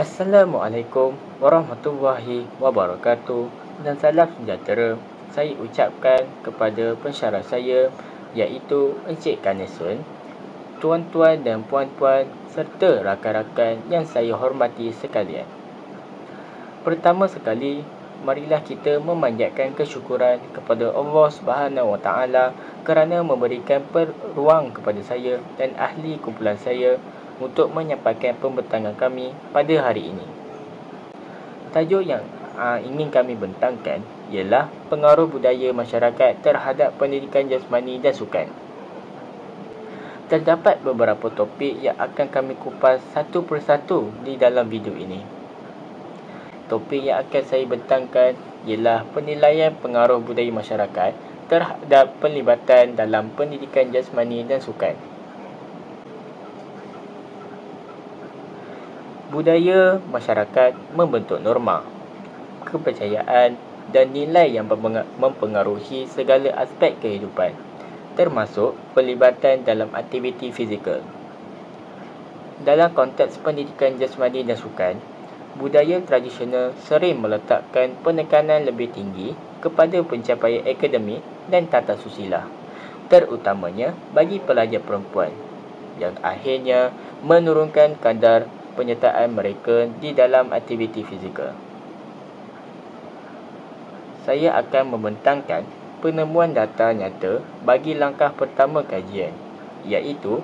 Assalamualaikum warahmatullahi wabarakatuh dan salam sejahtera saya ucapkan kepada pensyarah saya iaitu Encik Kanesun, tuan-tuan dan puan-puan serta rakan-rakan yang saya hormati sekalian. Pertama sekali, marilah kita memanjatkan kesyukuran kepada Allah Subhanahu Wa Taala kerana memberikan peluang kepada saya dan ahli kumpulan saya untuk menyampaikan pembentangan kami pada hari ini. Tajuk yang ingin kami bentangkan ialah pengaruh budaya masyarakat terhadap pendidikan jasmani dan sukan. Terdapat beberapa topik yang akan kami kupas satu persatu di dalam video ini. Topik yang akan saya bentangkan ialah penilaian pengaruh budaya masyarakat terhadap pelibatan dalam pendidikan jasmani dan sukan. Budaya masyarakat membentuk norma, kepercayaan dan nilai yang mempengaruhi segala aspek kehidupan, termasuk pelibatan dalam aktiviti fizikal. Dalam konteks pendidikan jasmani dan sukan, budaya tradisional sering meletakkan penekanan lebih tinggi kepada pencapaian akademik dan tata susila, terutamanya bagi pelajar perempuan, yang akhirnya menurunkan kadar penyertaan mereka di dalam aktiviti fizikal. Saya akan membentangkan penemuan data nyata bagi langkah pertama kajian, iaitu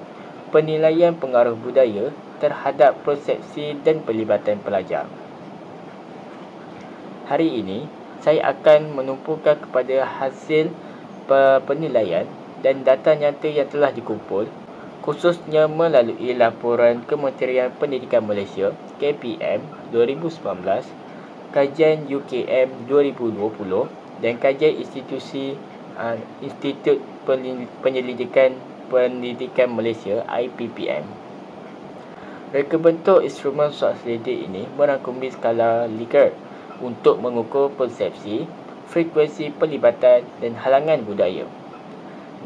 penilaian pengaruh budaya terhadap persepsi dan pelibatan pelajar. Hari ini, saya akan menumpukan kepada hasil penilaian dan data nyata yang telah dikumpul, khususnya melalui laporan Kementerian Pendidikan Malaysia KPM 2019, kajian UKM 2020 dan kajian Institut Penyelidikan Pendidikan Malaysia IPPM. Reka bentuk instrumen soal selidik ini merangkumi skala Likert untuk mengukur persepsi, frekuensi pelibatan dan halangan budaya.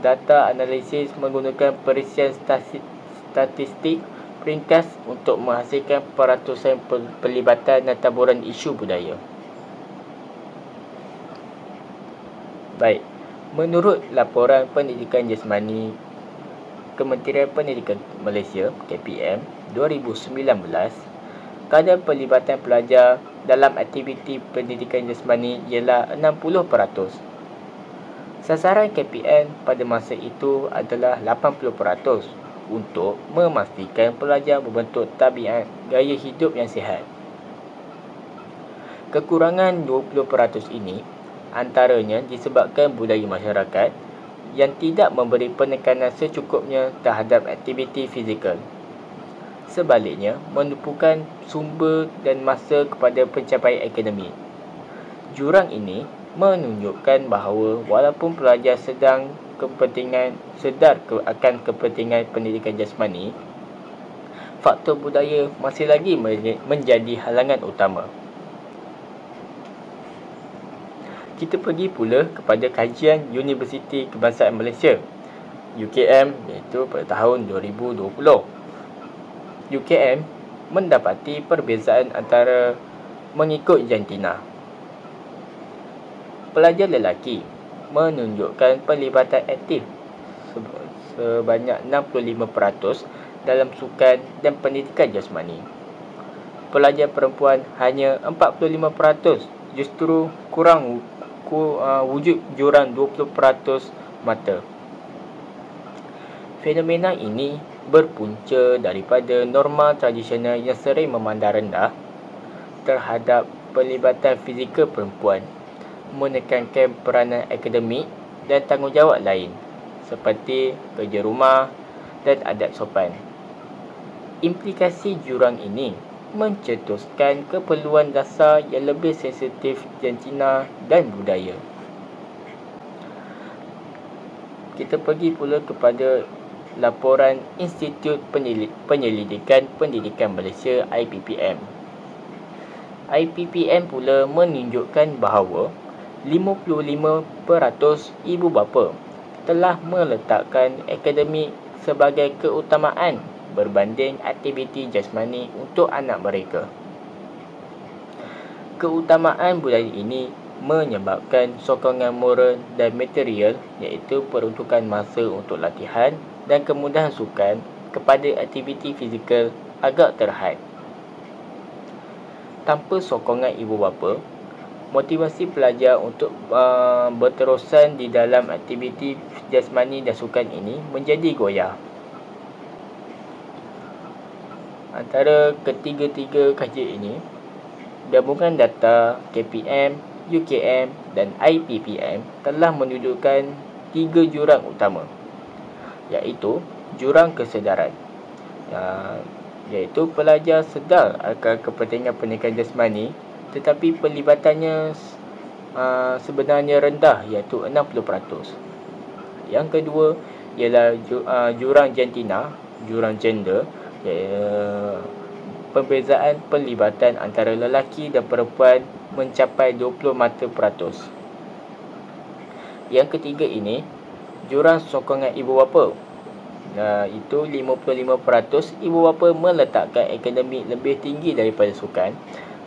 Data analisis menggunakan perisian statistik ringkas untuk menghasilkan peratusan pelibatan dan taburan isu budaya. Baik, menurut laporan pendidikan jasmani Kementerian Pendidikan Malaysia KPM 2019, kadar pelibatan pelajar dalam aktiviti pendidikan jasmani ialah 60%. Sasaran KPM pada masa itu adalah 80% untuk memastikan pelajar membentuk tabiat gaya hidup yang sihat. Kekurangan 20% ini antaranya disebabkan budaya masyarakat yang tidak memberi penekanan secukupnya terhadap aktiviti fizikal. Sebaliknya, menumpukan sumber dan masa kepada pencapaian akademik. Jurang ini menunjukkan bahawa walaupun pelajar sedar akan kepentingan pendidikan jasmani, faktor budaya masih lagi menjadi halangan utama. Kita pergi pula kepada kajian Universiti Kebangsaan Malaysia UKM, iaitu pada tahun 2020. UKM mendapati perbezaan antara mengikut jantina. Pelajar lelaki menunjukkan pelibatan aktif sebanyak 65% dalam sukan dan pendidikan jasmani. Pelajar perempuan hanya 45%, justru wujud jurang 20% mata. Fenomena ini berpunca daripada norma tradisional yang sering memandang rendah terhadap pelibatan fizikal perempuan, menekankan peranan akademik dan tanggungjawab lain seperti kerja rumah dan adab sopan. Implikasi jurang ini mencetuskan keperluan dasar yang lebih sensitif jantina dan budaya. Kita pergi pula kepada laporan Institut Penyelidikan Pendidikan Malaysia IPPM. IPPM pula menunjukkan bahawa 55% ibu bapa telah meletakkan akademik sebagai keutamaan berbanding aktiviti jasmani untuk anak mereka. Keutamaan budaya ini menyebabkan sokongan moral dan material, iaitu peruntukan masa untuk latihan dan kemudahan sukan kepada aktiviti fizikal agak terhad. Tanpa sokongan ibu bapa, motivasi pelajar untuk berterusan di dalam aktiviti jasmani dan sukan ini menjadi goyah. Antara ketiga-tiga kajian ini, gabungan data KPM, UKM dan IPPM telah menunjukkan 3 jurang utama, iaitu jurang kesedaran, iaitu pelajar sedar akan kepentingan pendidikan jasmani tetapi pellibatannya sebenarnya rendah, iaitu 60%. Yang kedua ialah jurang jantina, jurang gender, perbezaan pelibatan antara lelaki dan perempuan mencapai 20%. Yang ketiga ini, jurang sokongan ibu bapa, itu 55% ibu bapa meletakkan akademik lebih tinggi daripada sukan,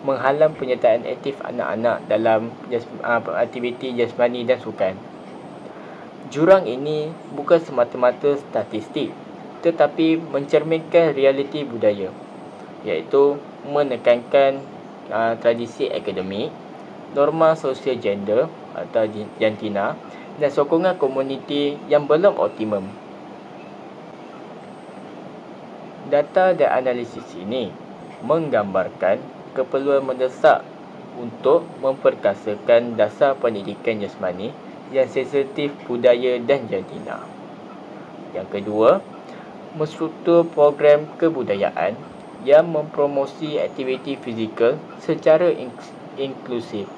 menghalang penyertaan aktif anak-anak dalam aktiviti jasmani dan sukan. Jurang ini bukan semata-mata statistik, tetapi mencerminkan realiti budaya, iaitu menekankan tradisi akademik, norma sosial gender atau jantina dan sokongan komuniti yang belum optimum. Data dan analisis ini menggambarkan keperluan mendesak untuk memperkasakan dasar pendidikan jasmani yang sensitif budaya dan jantina. Yang kedua, menstruktur program kebudayaan yang mempromosi aktiviti fizikal secara inklusif.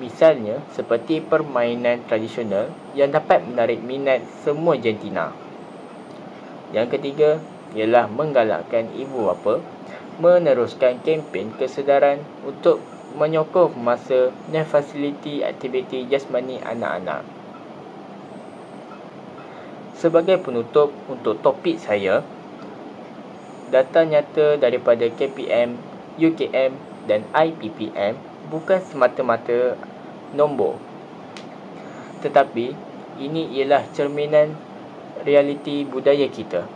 Misalnya, seperti permainan tradisional yang dapat menarik minat semua jantina. Yang ketiga, ialah menggalakkan ibu bapa meneruskan kempen kesedaran untuk menyokong masa dan fasiliti aktiviti jasmani anak-anak. Sebagai penutup untuk topik saya, data nyata daripada KPM, UKM dan IPPM bukan semata-mata nombor, tetapi ini ialah cerminan realiti budaya kita.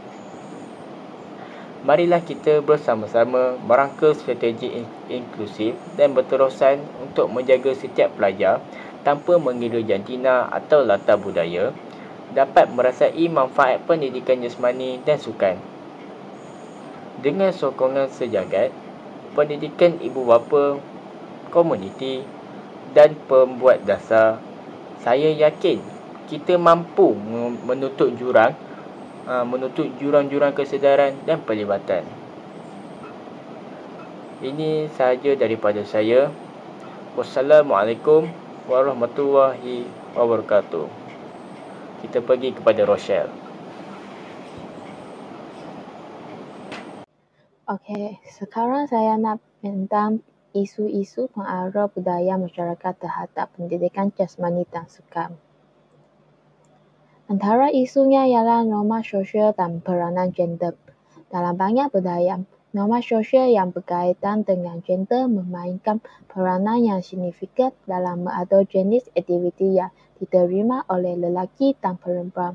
Marilah kita bersama-sama merangka strategi inklusif dan berterusan untuk menjaga setiap pelajar tanpa mengira jantina atau latar budaya dapat merasai manfaat pendidikan jasmani dan sukan. Dengan sokongan sejagat, pendidikan ibu bapa, komuniti dan pembuat dasar, saya yakin kita mampu menutup jurang-jurang kesedaran dan pelibatan. Ini sahaja daripada saya. Wassalamualaikum warahmatullahi wabarakatuh. Kita pergi kepada Rochelle. Okey, sekarang saya nak tentang isu-isu pengaruh budaya masyarakat terhadap pendidikan jasmani dan sukan. Antara isunya ialah norma sosial dan peranan gender. Dalam banyak budaya, norma sosial yang berkaitan dengan gender memainkan peranan yang signifikan dalam mengatur jenis aktiviti yang diterima oleh lelaki dan perempuan.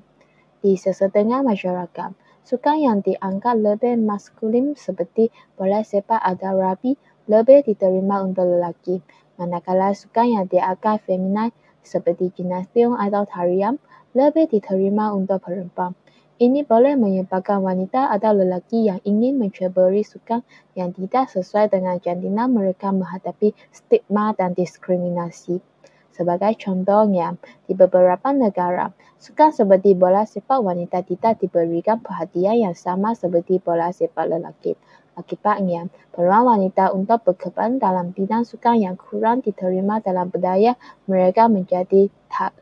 Di sesetengah masyarakat, sukan yang dianggap lebih maskulin seperti bola sepak atau rugby lebih diterima untuk lelaki, manakala sukan yang dianggap feminin seperti gimnasium atau tarian lebih diterima untuk perempuan. Ini boleh menyebabkan wanita atau lelaki yang ingin menceburi sukan yang tidak sesuai dengan jantina mereka menghadapi stigma dan diskriminasi. Sebagai contohnya, di beberapa negara, sukan seperti bola sepak wanita tidak diberikan perhatian yang sama seperti bola sepak lelaki. Akibatnya, peluang wanita untuk berkembang dalam bidang sukan yang kurang diterima dalam budaya mereka menjadi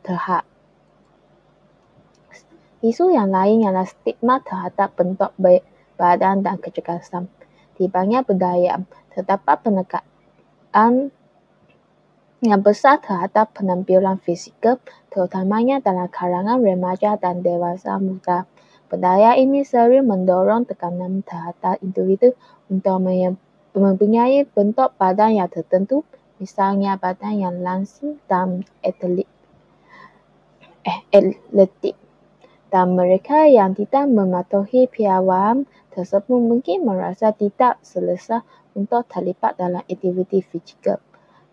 terhad. Isu yang lain ialah stigma terhadap bentuk badan dan kecergasan. Di banyak budaya, terdapat penekangan yang besar terhadap penampilan fizikal, terutamanya dalam kalangan remaja dan dewasa muda. Budaya ini sering mendorong tekanan terhadap individu untuk mempunyai bentuk badan yang tertentu, misalnya badan yang langsing dan atletik. Dan mereka yang tidak mematuhi piawaian tersebut mungkin merasa tidak selesa untuk terlibat dalam aktiviti fizikal.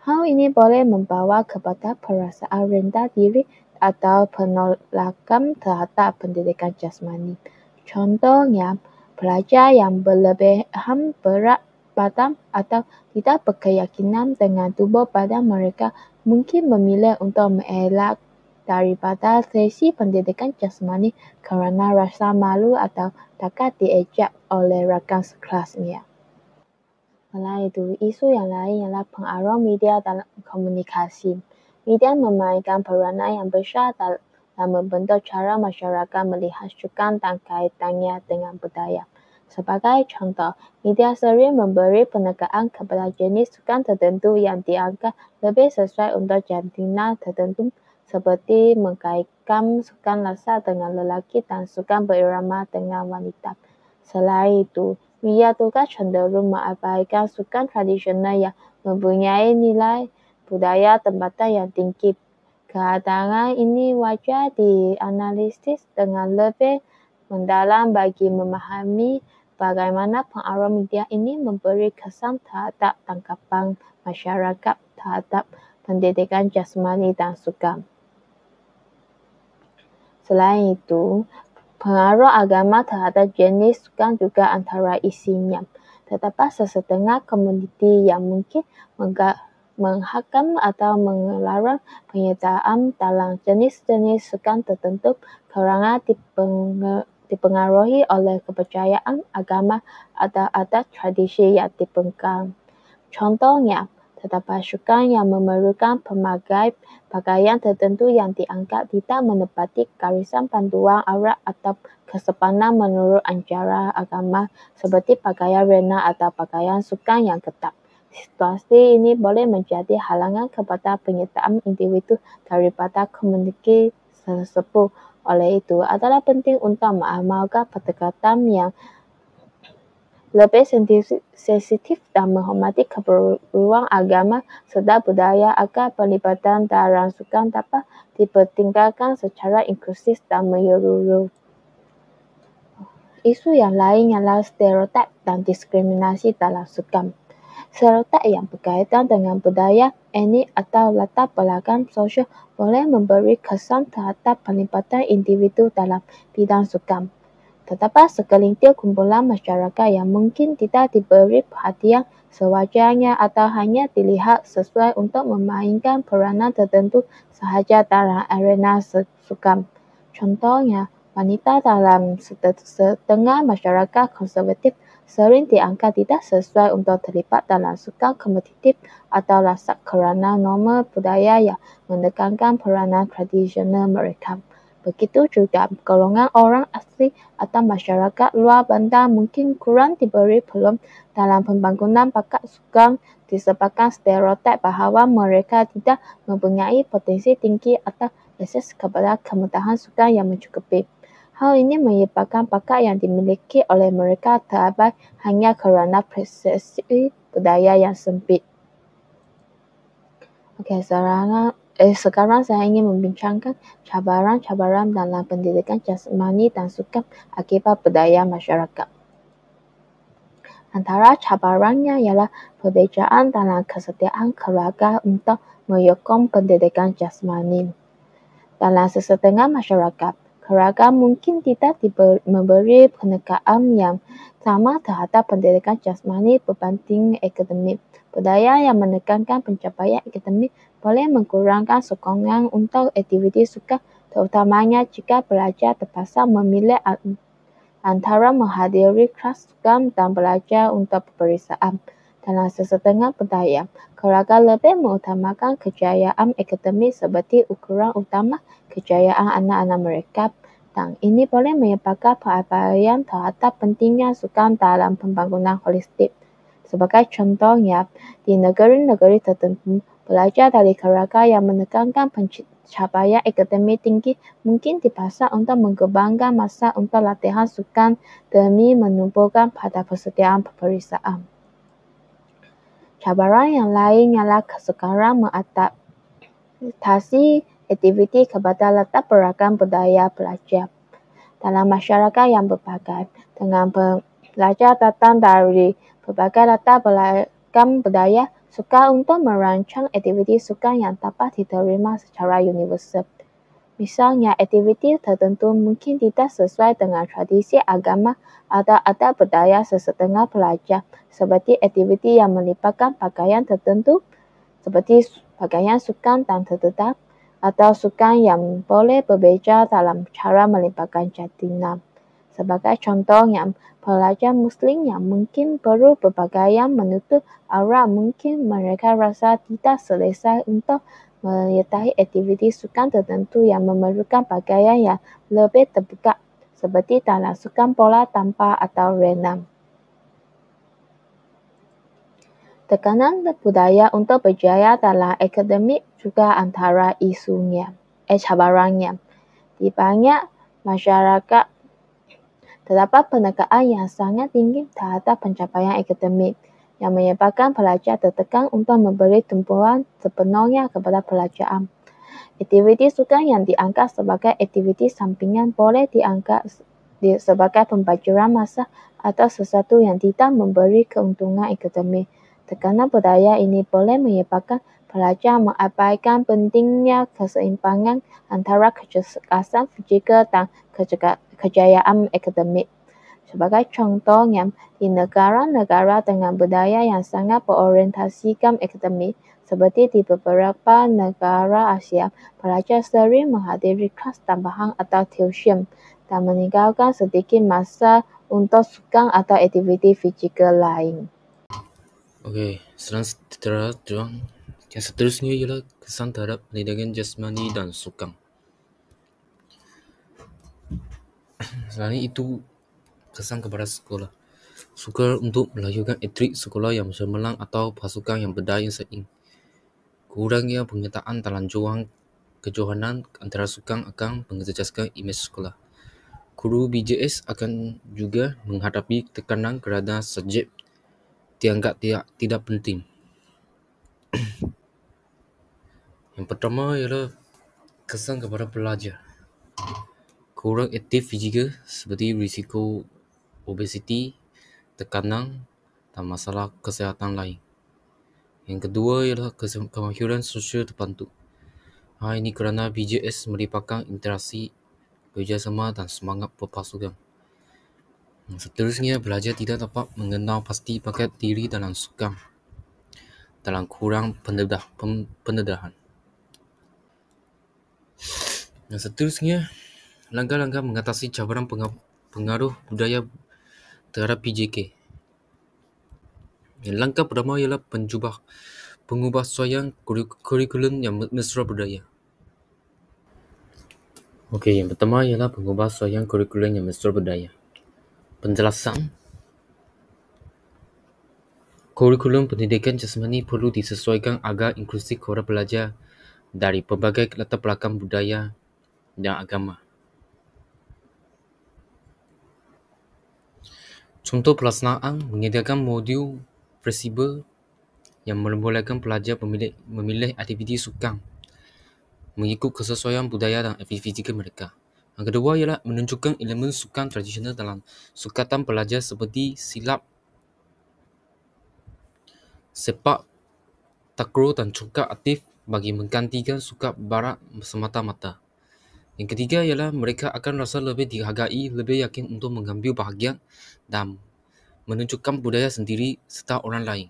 Hal ini boleh membawa kepada perasaan rendah diri atau penolakan terhadap pendidikan jasmani. Contohnya, pelajar yang berlebihan berat badan atau tidak berkeyakinan dengan tubuh badan mereka mungkin memilih untuk mengelak daripada sesi pendidikan jasmani kerana rasa malu atau takut diejek oleh rakan sekelasnya. Selain itu, isu yang lain ialah pengaruh media dalam komunikasi. Media memainkan peranan yang besar dalam membentuk cara masyarakat melihat sukan dan kaitannya dengan budaya. Sebagai contoh, media sering memberi penekangan kepada jenis sukan tertentu yang dianggap lebih sesuai untuk jantina tertentu, seperti mengkaitkan sukan lasak dengan lelaki dan sukan berirama dengan wanita. Selain itu, media juga cenderung mengabaikan sukan tradisional yang mempunyai nilai budaya tempatan yang tinggi. Keadaan ini wajar dianalisis dengan lebih mendalam bagi memahami bagaimana pengaruh media ini memberi kesan terhadap tanggapan masyarakat terhadap pendidikan jasmani dan sukan. Selain itu, pengaruh agama terhadap jenis sukan juga antara isinya. Terdapat sesetengah komuniti yang mungkin menghakam atau melarang penyertaan dalam jenis-jenis sukan tertentu kerana dipengaruhi oleh kepercayaan agama atau adat tradisi yang dipegang. Contohnya, terdapat sukan yang memerlukan pemakai pakaian tertentu yang dianggap tidak menepati garisan panduan aurat atau kesopanan menurut ajaran agama, seperti pakaian rena atau pakaian sukan yang ketat. Situasi ini boleh menjadi halangan kepada penyertaan individu daripada komuniti tersebut. Oleh itu, adalah penting untuk mengamalkan pendekatan yang lebih sensitif dan menghormati keperluan agama serta budaya agar pelibatan dalam sukan dapat dipertingkatkan secara inklusif dan menyeluruh. Isu yang lain ialah stereotip dan diskriminasi dalam sukan. Stereotip yang berkaitan dengan budaya, etnik atau latar belakang sosial boleh memberi kesan terhadap pelibatan individu dalam bidang sukan. Terdapat segelintir kumpulan masyarakat yang mungkin tidak diberi perhatian sewajarnya atau hanya dilihat sesuai untuk memainkan peranan tertentu sahaja dalam arena sukan. Contohnya, wanita dalam setengah masyarakat konservatif sering dianggap tidak sesuai untuk terlibat dalam sukan kompetitif atau lasak kerana norma budaya yang menekankan peranan tradisional mereka. Begitu juga golongan orang asli atau masyarakat luar bandar mungkin kurang diberi peluang dalam pembangunan bakat sukan disebabkan stereotip bahawa mereka tidak mempunyai potensi tinggi atau akses kepada kemudahan sukan yang mencukupi. Hal ini menyebabkan bakat yang dimiliki oleh mereka terabaikan hanya kerana persepsi budaya yang sempit. Sekarang saya ingin membincangkan cabaran-cabaran dalam pendidikan jasmani dan sukan akibat budaya masyarakat. Antara cabarannya ialah perbezaan dalam kesetiaan keluarga untuk menyokong pendidikan jasmani. Dalam sesetengah masyarakat, keluarga mungkin tidak memberi penekangan yang sama terhadap pendidikan jasmani berbanding akademik. Budaya yang menekankan pencapaian akademik boleh mengurangkan sokongan untuk aktiviti sukan, terutamanya jika pelajar terpaksa memilih antara menghadiri kelas sukan dan belajar untuk peperiksaan. Dalam sesetengah budaya, keluarga lebih mengutamakan kejayaan akademik seperti ukuran utama kejayaan anak-anak mereka, dan ini boleh menyebabkan perabaian terhadap pentingnya sukan dalam pembangunan holistik. Sebagai contohnya, di negeri-negeri tertentu, pelajar dari keluarga yang menekankan pencapaian akademik tinggi mungkin dipaksa untuk mengembangkan masa untuk latihan sukan demi menumpukan pada persediaan peperiksaan. Cabaran yang lain ialah kesukaran mengadaptasi aktiviti kepada latar belakang budaya pelajar. Dalam masyarakat yang berbagai, dengan pelajar datang dari berbagai latar belakang budaya, sukar untuk merancang aktiviti sukan yang dapat diterima secara universal. Misalnya, aktiviti tertentu mungkin tidak sesuai dengan tradisi agama atau adat budaya sesetengah pelajar, seperti aktiviti yang melibatkan pakaian tertentu, seperti pakaian sukan dan terdedah, atau sukan yang boleh berbeza dalam cara melibatkan jantina. Sebagai contohnya, pelajar Muslim yang mungkin perlu berpakaian menutup aurat, mungkin mereka rasa tidak selesa untuk menyertai aktiviti sukan tertentu yang memerlukan pakaian yang lebih terbuka, seperti dalam sukan bola tampar atau renang. Tekanan budaya untuk berjaya dalam akademik juga antara cabarannya. Di banyak masyarakat, terdapat penekangan yang sangat tinggi terhadap pencapaian akademik, yang menyebabkan pelajar tertekan untuk memberi tumpuan sepenuhnya kepada pelajaran. Aktiviti sukan yang dianggap sebagai aktiviti sampingan boleh dianggap sebagai pembelajaran masa atau sesuatu yang tidak memberi keuntungan akademik. Tekanan budaya ini boleh menyebabkan pelajar mengabaikan pentingnya keseimbangan antara kecerdasan fizikal dan kejayaan akademik. Sebagai contohnya, di negara-negara dengan budaya yang sangat berorientasikan akademik, seperti di beberapa negara Asia, pelajar sering menghadiri kelas tambahan atau tuition dan meninggalkan sedikit masa untuk sukan atau aktiviti fizikal lain. Okey, yang seterusnya ialah kesan terhadap pendidikan jasmani dan sukan. Selain itu, kesan kepada sekolah. Sukar untuk melahirkan atlet sekolah yang cemerlang atau pasukan yang berdaya saing. Kurangnya pengetahuan dalam kejohanan antara sukan akan menjejaskan imej sekolah. Guru BJS akan juga menghadapi tekanan kerana subjek dianggap tidak penting. Yang pertama ialah kesan kepada pelajar. Kurang aktif fizikal seperti risiko obesiti, tekanan dan masalah kesihatan lain. Yang kedua ialah kemahiran sosial terbantu. Hal ini kerana BJS melibatkan interaksi, kerjasama dan semangat berpasukan. Seterusnya, pelajar tidak dapat mengenal pasti bakat diri dalam sukan dalam kurang pendedahan. Yang seterusnya, langkah-langkah mengatasi cabaran pengaruh budaya terhadap PJK. Yang langkah pertama ialah pengubahsuaian kurikulum yang mesra budaya. Okey, yang pertama ialah pengubahsuaian kurikulum yang mesra budaya. Penjelasan. Kurikulum pendidikan jasmani perlu disesuaikan agar inklusif kepada pelajar dari pelbagai latar belakang budaya dan agama. Contoh pelaksanaan menyediakan modul fleksibel yang membolehkan pelajar memilih aktiviti sukan mengikut kesesuaian budaya dan aktiviti fizikal mereka. Yang kedua ialah menunjukkan elemen sukan tradisional dalam sukatan pelajar seperti silat, sepak takraw dan congkak aktif bagi menggantikan sukan barat semata-mata. Yang ketiga ialah mereka akan rasa lebih dihargai, lebih yakin untuk mengambil bahagian dan menunjukkan budaya sendiri serta orang lain.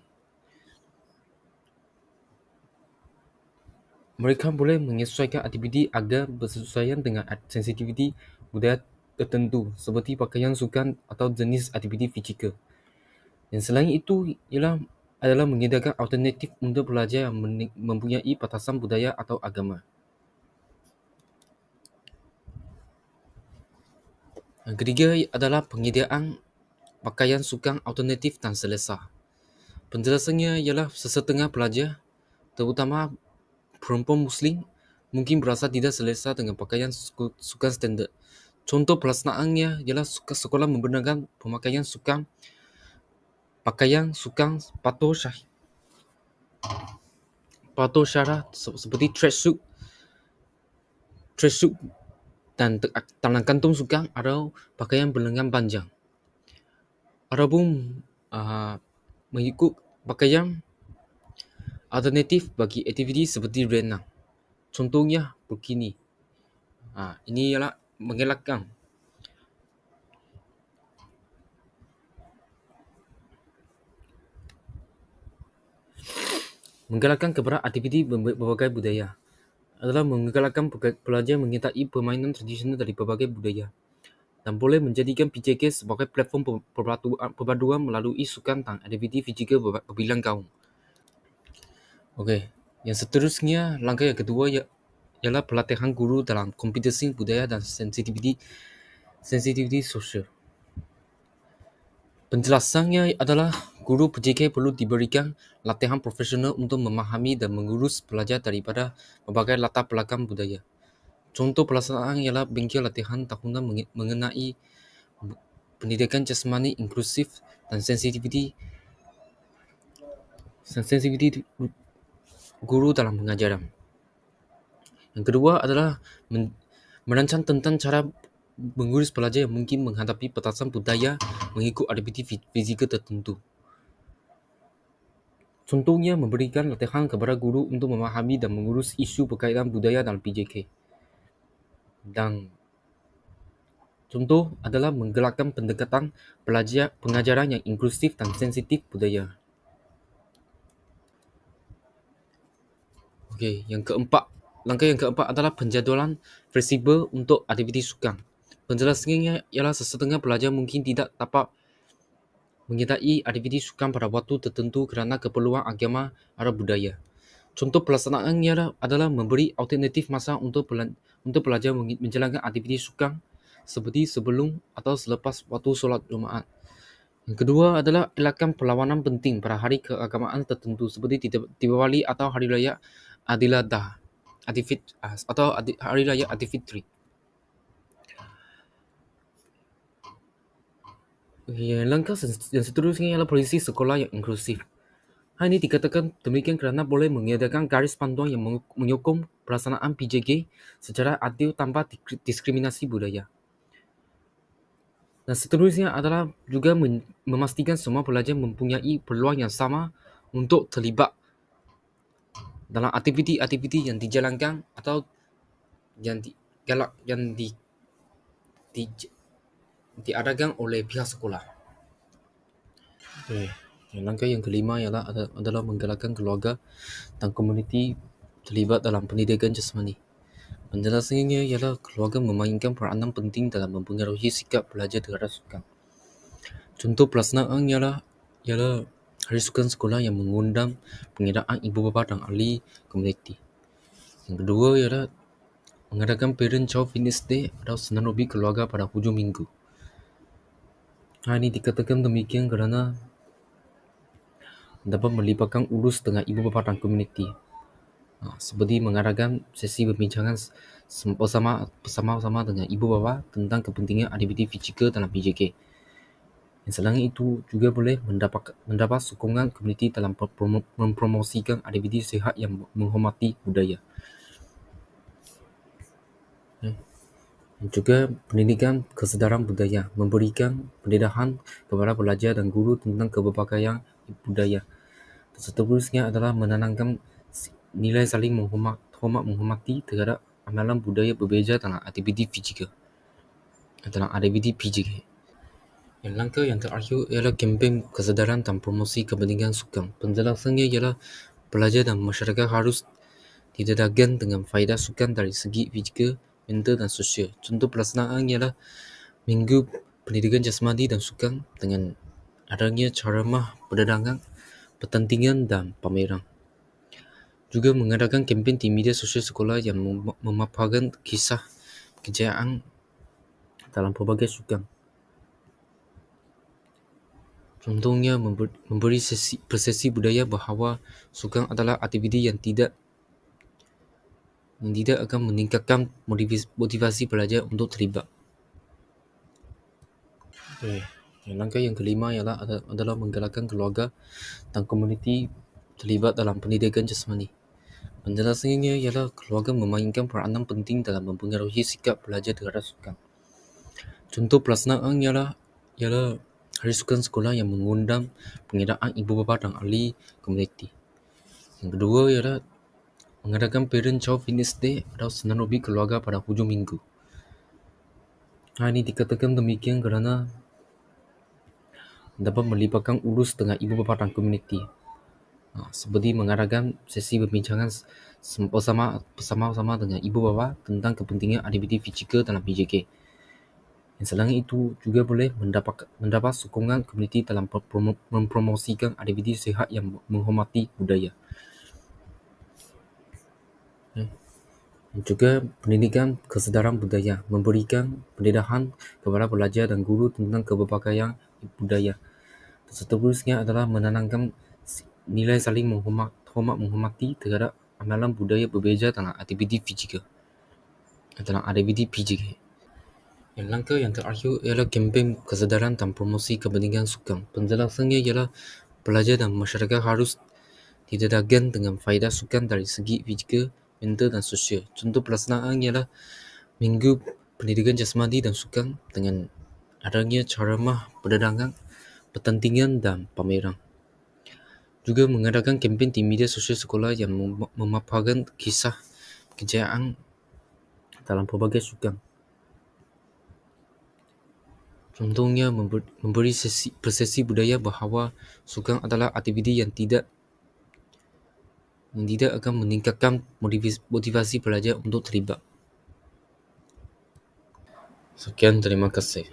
Mereka boleh menyesuaikan aktiviti agar bersesuaian dengan sensitiviti budaya tertentu seperti pakaian sukan atau jenis aktiviti fizikal. Dan selain itu adalah menyediakan alternatif untuk pelajar yang mempunyai batasan budaya atau agama. Yang ketiga adalah penyediaan pakaian sukan alternatif dan selesa. Penjelasannya ialah sesetengah pelajar, terutama perempuan Muslim, mungkin berasa tidak selesa dengan pakaian sukan standard. Contoh pelaksanaannya ialah sekolah membenarkan pakaian sukan patuh syahid patuh syarah seperti tracksuit dan tangan kantung sukang atau pakaian berlengan panjang. Adapun mengikut pakaian alternatif bagi aktiviti seperti renang. Contohnya bikini. Ini ialah mengelakkan kepada aktiviti berbagai budaya adalah menggalakkan pelajar menyertai permainan tradisional dari berbagai budaya dan boleh menjadikan PJK sebagai platform perpaduan melalui sukan dan aktiviti fizikal berbilang kaum. Okey, yang seterusnya langkah yang kedua ialah pelatihan guru dalam kompetisi budaya dan sensitiviti sosial. Penjelasannya adalah guru PJK perlu diberikan latihan profesional untuk memahami dan mengurus pelajar daripada berbagai latar belakang budaya. Contoh pelaksanaan ialah bingkai latihan tahunan mengenai pendidikan jasmani inklusif dan sensitiviti guru dalam pengajaran. Yang kedua adalah merancang tentang cara mengurus pelajar yang mungkin menghadapi petasan budaya mengikut aktiviti fizikal tertentu. Contohnya memberikan latihan kepada guru untuk memahami dan mengurus isu berkaitan budaya dalam PJK. Dan contoh adalah menggalakkan pendekatan pengajaran yang inklusif dan sensitif budaya. Okey, langkah yang keempat adalah penjadualan fleksibel untuk aktiviti sukan. Penjelasannya ialah sesetengah pelajar mungkin tidak dapat menyertai aktiviti sukan pada waktu tertentu kerana keperluan agama atau budaya. Contoh pelaksanaannya adalah memberi alternatif masa untuk pelajar menjalankan aktiviti sukan seperti sebelum atau selepas waktu solat Jumaat. Yang kedua adalah elakkan perlawanan penting pada hari keagamaan tertentu seperti Diwali atau Hari Raya Aidiladha atau Hari Raya Aidilfitri. Langkah yang seterusnya ialah polisi sekolah yang inklusif. Hal ini dikatakan demikian kerana boleh mengadakan garis panduan yang menyokong pelaksanaan PJK secara adil tanpa diskriminasi budaya. Dan seterusnya adalah juga memastikan semua pelajar mempunyai peluang yang sama untuk terlibat dalam aktiviti-aktiviti yang dijalankan atau yang diadakan oleh pihak sekolah. Langkah yang kelima adalah menggalakkan keluarga dan komuniti terlibat dalam pendidikan jasmani. Penjelasannya ialah keluarga memainkan peranan penting dalam mempengaruhi sikap pelajar terhadap sukan. Contoh pelaksanaan ialah hari sukan sekolah yang mengundang penghiraan ibu bapa dan ahli komuniti. Yang kedua ialah mengadakan Parent-Child Fitness Day atau senam hobi keluarga pada hujung minggu. Hal ini dikatakan demikian kerana dapat melibatkan urus dengan ibu bapa dan komuniti. Seperti mengadakan sesi perbincangan bersama-sama dengan ibu bapa tentang kepentingan aktiviti fizikal dalam PJK. Selain itu juga boleh mendapat sokongan komuniti dalam mempromosikan aktiviti sihat yang menghormati budaya. Juga pendidikan kesedaran budaya, memberikan pendidikan kepada pelajar dan guru tentang keberbagai budaya. Seterusnya adalah menanamkan nilai saling menghormati terhadap amalan budaya berbeza dalam aktiviti fizikal, dalam aktiviti PJK. Yang langkah yang terakhir ialah kempen kesedaran dan promosi kepentingan sukan. Penjelasannya ialah pelajar dan masyarakat harus didedahkan dengan faedah sukan dari segi fizikal, mental dan sosial. Contoh pelaksanaan ialah Minggu Pendidikan Jasmani dan Sukan dengan adanya ceramah, perdagangan, pertandingan dan pameran. Juga mengadakan kempen di media sosial sekolah yang memaparkan kisah kejayaan dalam pelbagai sukan. Contohnya memberi persepsi budaya bahawa sukan adalah aktiviti yang tidak akan meningkatkan motivasi pelajar untuk terlibat. Langkah yang kelima adalah menggalakkan keluarga dan komuniti terlibat dalam pendidikan jasmani. Penjelasannya ialah keluarga memainkan peranan penting dalam mempengaruhi sikap pelajar terhadap sukan. Contoh pelaksanaan ialah hari sukan sekolah yang mengundang penghiraan ibu bapa dan ahli komuniti. Yang kedua ialah mengadakan Parent-Child Fitness Day atau senam hobi keluarga pada hujung minggu. Hal ini dikatakan demikian kerana dapat melibatkan urus dengan ibu bapa dan komuniti. Seperti mengadakan sesi perbincangan bersama-sama dengan ibu bapa tentang kepentingan aktiviti fizikal dalam PJK. Yang selain itu juga boleh mendapat sokongan komuniti dalam mempromosikan aktiviti sihat yang menghormati budaya. Juga pendidikan kesedaran budaya, memberikan pendedahan kepada pelajar dan guru tentang keberbagai budaya. Seterusnya adalah menanamkan nilai saling menghormati terhadap amalan budaya berbeza dalam aktiviti fizikal. Yang langkah yang terakhir ialah kempen kesedaran dan promosi kepentingan sukan. Penjelasannya ialah pelajar dan masyarakat harus didedahkan dengan faedah sukan dari segi fizikal, mental dan sosial. Contoh pelaksanaan ialah Minggu Pendidikan Jasmani dan Sukan dengan adanya ceramah, perdagangan, pertandingan dan pameran. Juga mengadakan kempen di media sosial sekolah yang memaparkan kisah kejayaan dalam pelbagai sukan. Contohnya memberi persepsi budaya bahawa sukan adalah aktiviti yang tidak akan meningkatkan motivasi pelajar untuk terlibat. Sekian, terima kasih.